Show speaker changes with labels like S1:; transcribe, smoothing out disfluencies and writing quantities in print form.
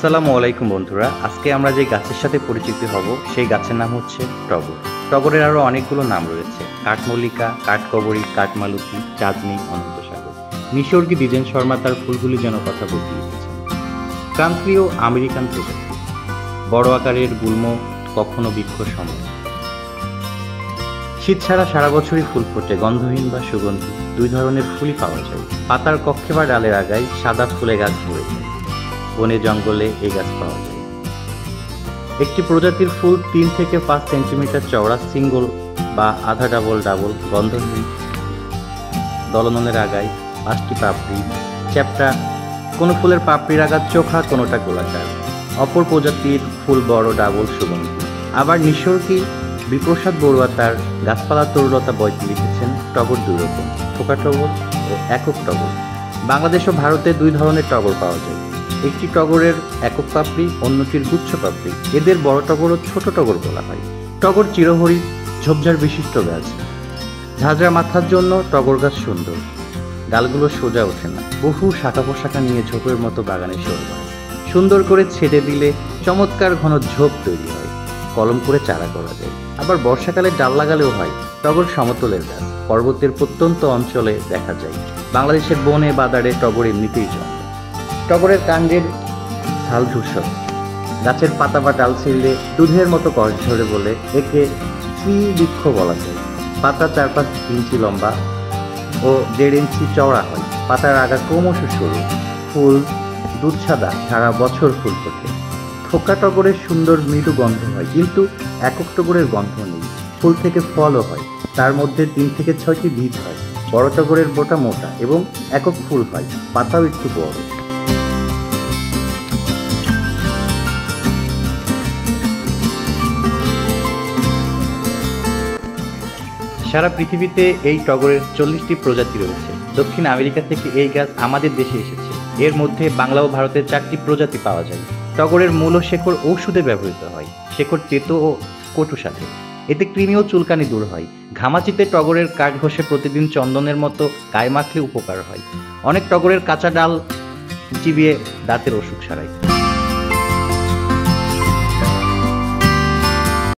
S1: আসসালামু আলাইকুম বন্ধুরা, আজকে আমরা যে গাছের সাথে পরিচিত হব সেই গাছের নাম হচ্ছে টগর। টগরের আরো অনেকগুলো নাম রয়েছে: কাঠমল্লিকা, কাঠকবরী, কাঠমালতী, চাঁদনী, অনন্তসাগর। নিসর্গী দ্বিজেন শর্মা তার ফুলগুলি যেন কথা বলতে লিখেছেন। ক্রান্তীয় আমেরিকান প্রজাতি, বড় আকারের গুল্ম, কখনো বৃক্ষ সম। শীত ছাড়া সারা বছরই ফুল ফোটে, গন্ধহীন বা সুগন্ধি দুই ধরনের ফুলই পাওয়া যায়। পাতার কক্ষে বা ডালের আগায় সাদা ফুলে গাছ ভরে যায়। বনে জঙ্গলে এই গাছ পাওয়া যায়। একটি প্রজাতির ফুল 3 থেকে 5 সেন্টিমিটার চওড়া, সিঙ্গল বা আধা ডাবল গন্ধহীন, দলনের আগায় 5টি পাপড়ি, চ্যাপ্টা। কোনো ফুলের পাপড়ির আগার চোখা, কোনোটা গোলাকার। অপর প্রজাতির ফুল বড়, ডাবল, সুগন্ধি। আবার নিসর্গী বিপ্রসাদ বড়ুয়া তার গাছপালা তরুলতা বইতে লিখেছেন টগর দুই রকম: থোকা টগর ও একক টগর। বাংলাদেশ ও ভারতে দুই ধরনের টগর পাওয়া যায়। একটি টগরের একক পাপড়ি, অন্যটির গুচ্ছ পাপড়ি। এদের বড় টগর ও ছোট টগর বলা হয়। টগর চিরহরিৎ, ঝোপঝাড় বিশিষ্ট গাছ। ঝাঁঝরা মাথার জন্য টগর গাছ সুন্দর। ডালগুলো সোজা ওঠে না, বহু শাখা পোশাখা নিয়ে ঝোপের মতো বাগানে শোর হয়। সুন্দর করে ছেড়ে দিলে চমৎকার ঘন ঝোপ তৈরি হয়। কলম করে চারা করা যায়। আবার বর্ষাকালে ডাল লাগালেও হয়। টগর সমতলের গাছ, পর্বতের প্রত্যন্ত অঞ্চলে দেখা যায়। বাংলাদেশের বনে বাদারে টগর এমনিতেই জন্ম। টগরের কাণ্ডের ছাল ধূসর। গাছের পাতা বা ডাল ছিঁড়লে দুধের মতো কষ ঝরে বলে একে শ্রীবৃক্ষ বলা যায়। পাতা 4-5 ইঞ্চি লম্বা ও 1.5 ইঞ্চি চওড়া হয়। পাতার আগা ক্রমশ সরু। ফুল দুধ সাদা, সারা বছর ফুল ফোটে। থোকা টগরের সুন্দর মৃদু গন্ধ হয়, কিন্তু একক টগরের গন্ধ নেই। ফুল থেকে ফলও হয়, তার মধ্যে 3 থেকে 6টি বীজ হয়। বড় টগরের বোটা মোটা এবং একক ফুল হয়, পাতাও একটু বড়। সারা পৃথিবীতে এই টগরের 40টি প্রজাতি রয়েছে। দক্ষিণ আমেরিকা থেকে এই গাছ আমাদের দেশে এসেছে। এর মধ্যে বাংলা ও ভারতের 4টি প্রজাতি পাওয়া যায়। টগরের মূল ও শেকড় ঔষধে ব্যবহৃত হয়। শেকড় তেতো ও কটু স্বাদের। এতে কৃমি ও চুলকানি দূর হয়। ঘামাচিতে টগরের কাঠ ঘষে প্রতিদিন চন্দনের মতো গায়ে মাখলে উপকার হয়। অনেক টগরের কাঁচা ডাল চিবিয়ে দাঁতের অসুখ সারায়।